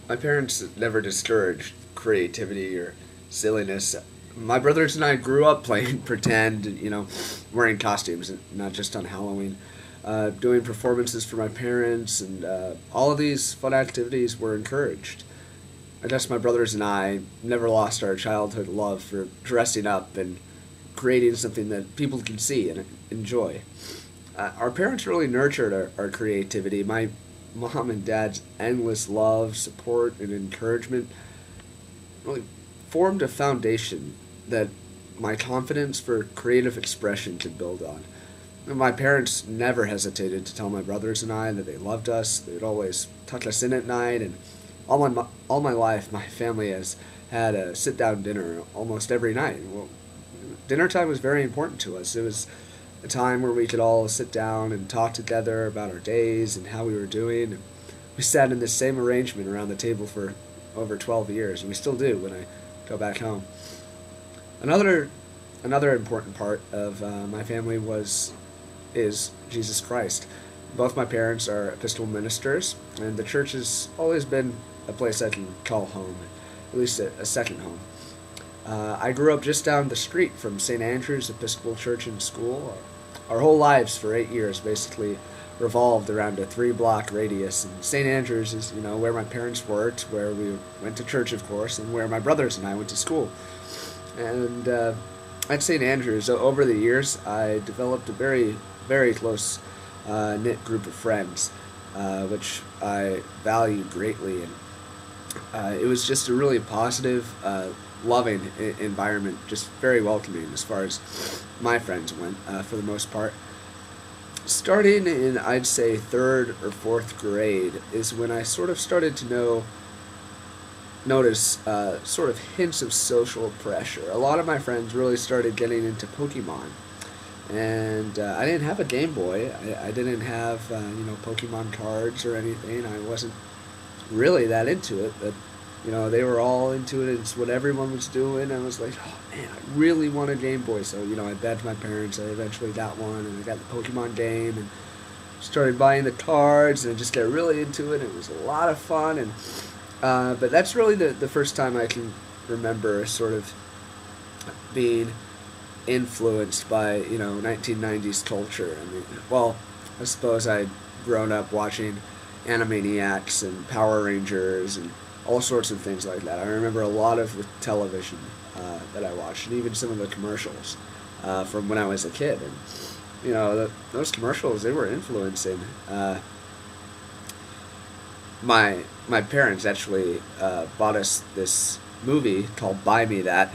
My parents never discouraged creativity or silliness. My brothers and I grew up playing pretend, wearing costumes, not just on Halloween, doing performances for my parents, and all of these fun activities were encouraged. I guess my brothers and I never lost our childhood love for dressing up and creating something that people can see and enjoy. Our parents really nurtured our creativity. My mom and dad's endless love, support, and encouragement really formed a foundation that my confidence for creative expression could build on. And my parents never hesitated to tell my brothers and I that they loved us. They'd always tuck us in at night, and all my life, my family has had a sit-down dinner almost every night. Well, dinner time was very important to us. It was a time where we could all sit down and talk together about our days and how we were doing. We sat in the same arrangement around the table for over 12 years, and we still do when I go back home. Another important part of my family is Jesus Christ. Both my parents are Episcopal ministers, and the church has always been a place I can call home, at least a second home. I grew up just down the street from St. Andrew's Episcopal Church and School. Our whole lives for 8 years basically revolved around a 3-block radius. And St. Andrew's is, where my parents worked, where we went to church, of course, and where my brothers and I went to school. And at St. Andrew's, over the years, I developed a very, very close knit group of friends, which I value greatly. And it was just a really positive, loving environment, just very welcoming as far as my friends went, for the most part. Starting in, I'd say, 3rd or 4th grade is when I sort of started to notice sort of hints of social pressure. A lot of my friends really started getting into Pokemon, and I didn't have a Game Boy. I didn't have Pokemon cards or anything. I wasn't really that into it, but they were all into it. It's what everyone was doing. I was like, oh man, I really want a Game Boy. So, I begged my parents. I eventually got one, and I got the Pokemon game, and started buying the cards, and I just got really into it. It was a lot of fun, and but that's really the first time I can remember sort of being influenced by, 1990s culture. I mean, well, I suppose I'd grown up watching Animaniacs and Power Rangers and all sorts of things like that. I remember a lot of the television that I watched, and even some of the commercials from when I was a kid. And those commercials, they were influencing. My parents actually bought us this movie called Buy Me That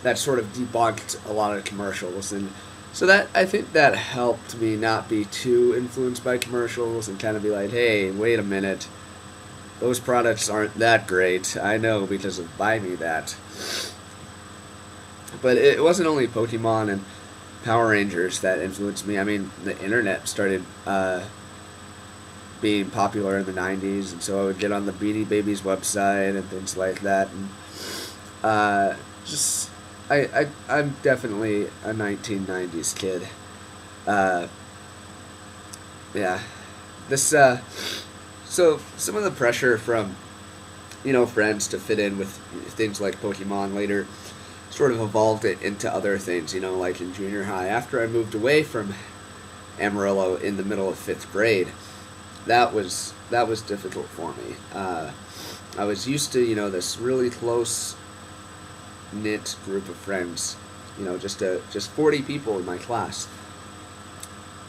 that sort of debunked a lot of commercials, and so I think that helped me not be too influenced by commercials and kind of be like, hey, wait a minute, those products aren't that great. I know because of Buy Me That. But it wasn't only Pokemon and Power Rangers that influenced me. I mean, the internet started being popular in the 90s, and so I would get on the Beanie Babies website and things like that. And I'm definitely a 1990s kid. Yeah. So some of the pressure from friends to fit in with things like Pokemon. Later sort of evolved it into other things, like in junior high. After I moved away from Amarillo in the middle of 5th grade, that was difficult for me. I was used to, this really close knit group of friends, just 40 people in my class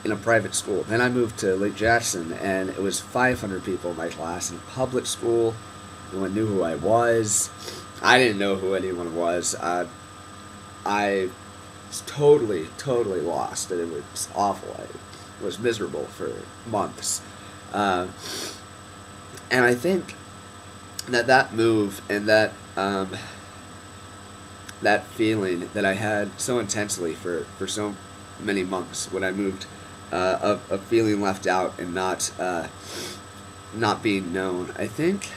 in a private school. Then I moved to Lake Jackson, and it was 500 people in my class in a public school. No one knew who I was. I didn't know who anyone was. I was totally lost, and it was awful. I was miserable for months. And I think that move and that feeling that I had so intensely for so many months when I moved, of feeling left out and not being known, I think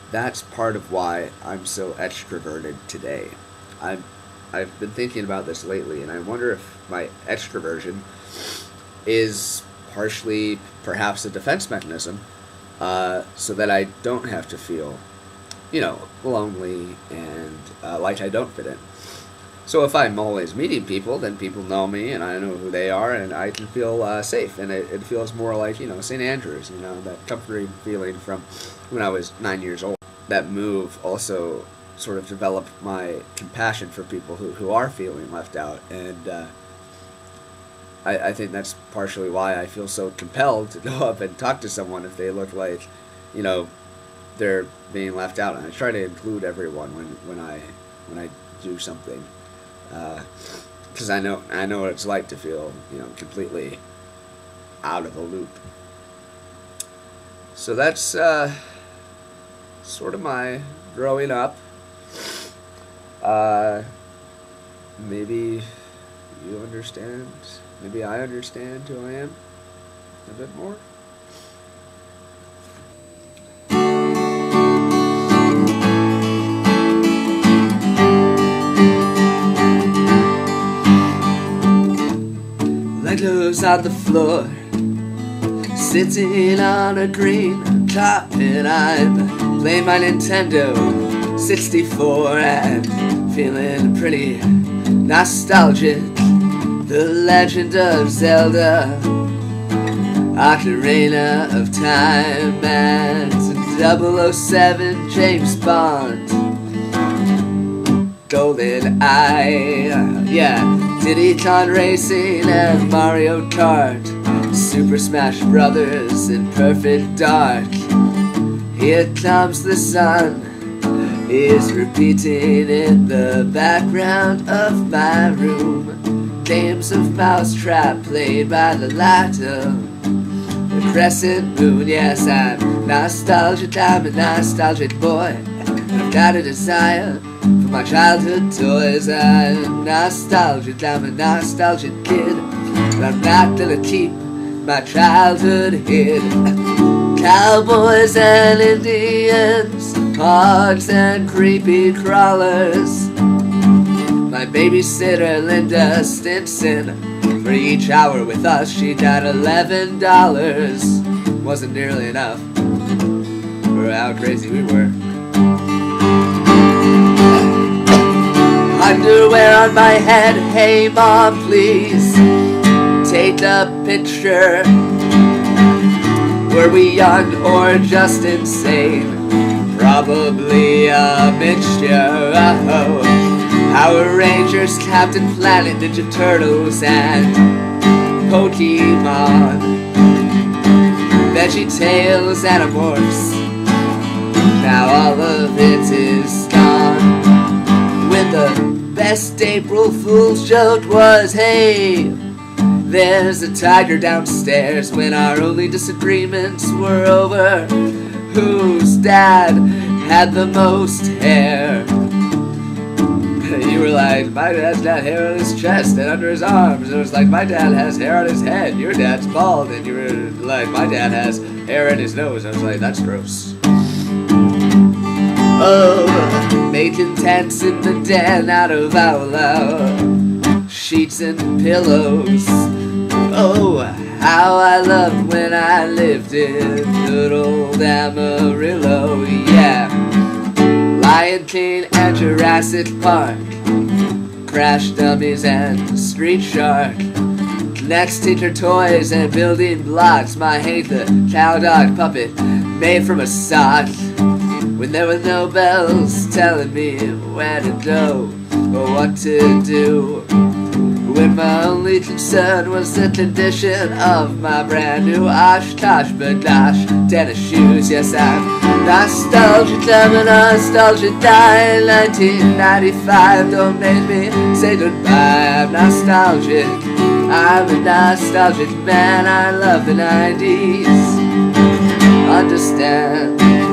that's part of why I'm so extroverted today. I've been thinking about this lately, and I wonder if my extroversion is partially perhaps a defense mechanism, so that I don't have to feel, lonely and like I don't fit in. So if I'm always meeting people, then people know me, and I know who they are, and I can feel safe, and it feels more like, St. Andrews, that comforting feeling from when I was 9 years old. That move also sort of developed my compassion for people who are feeling left out, and I think that's partially why I feel so compelled to go up and talk to someone if they look like, they're being left out. And I try to include everyone when I do something, because I know what it's like to feel, completely out of the loop. So that's sort of my growing up. Maybe you understand. Maybe I understand who I am a bit more. Legos on the floor, sitting on a green carpet. I'm playing my Nintendo 64 and feeling pretty nostalgic. The Legend of Zelda, Ocarina of Time, and 007 James Bond, Golden Eye, Diddy Kong Racing and Mario Kart, Super Smash Brothers and Perfect Dark. Here comes the sun is repeating in the background of my room. Games of Mousetrap played by the light of the crescent moon. Yes, I'm nostalgic, I'm a nostalgic boy. I've got a desire for my childhood toys. I'm nostalgic, I'm a nostalgic kid, but I'm not gonna keep my childhood hid. Cowboys and Indians, hogs and creepy crawlers. My babysitter, Linda Stinson, for each hour with us she got $11. Wasn't nearly enough for how crazy we were. Underwear on my head, hey mom, please take a picture. Were we young or just insane? Probably a mixture. Power Rangers, Captain Planet, Ninja Turtles, and Pokemon. VeggieTales, Animorphs. Now all of it is gone. When the best April Fool's joke was, hey, there's a tiger downstairs. When our only disagreements were over whose dad had the most hair. You were like, my dad's got hair on his chest and under his arms. It was like, my dad has hair on his head. Your dad's bald. And you were like, my dad has hair in his nose. I was like, that's gross. Oh, making tents in the den out of our sheets and pillows. Oh, How I loved when I lived in good old Amarillo, yeah. Lion King and Jurassic Park, Crash Dummies and Street Shark, Next Teacher Toys and Building Blocks. My hate the cow dog puppet made from a sock. When there were no bells telling me where to go or what to do, when my only concern was the condition of my brand new Oshkosh B'gosh tennis shoes. Yes, I'm nostalgic, I'm a nostalgic die. 1995, don't make me say goodbye. I'm nostalgic, I'm a nostalgic man. I love the 90s, understand.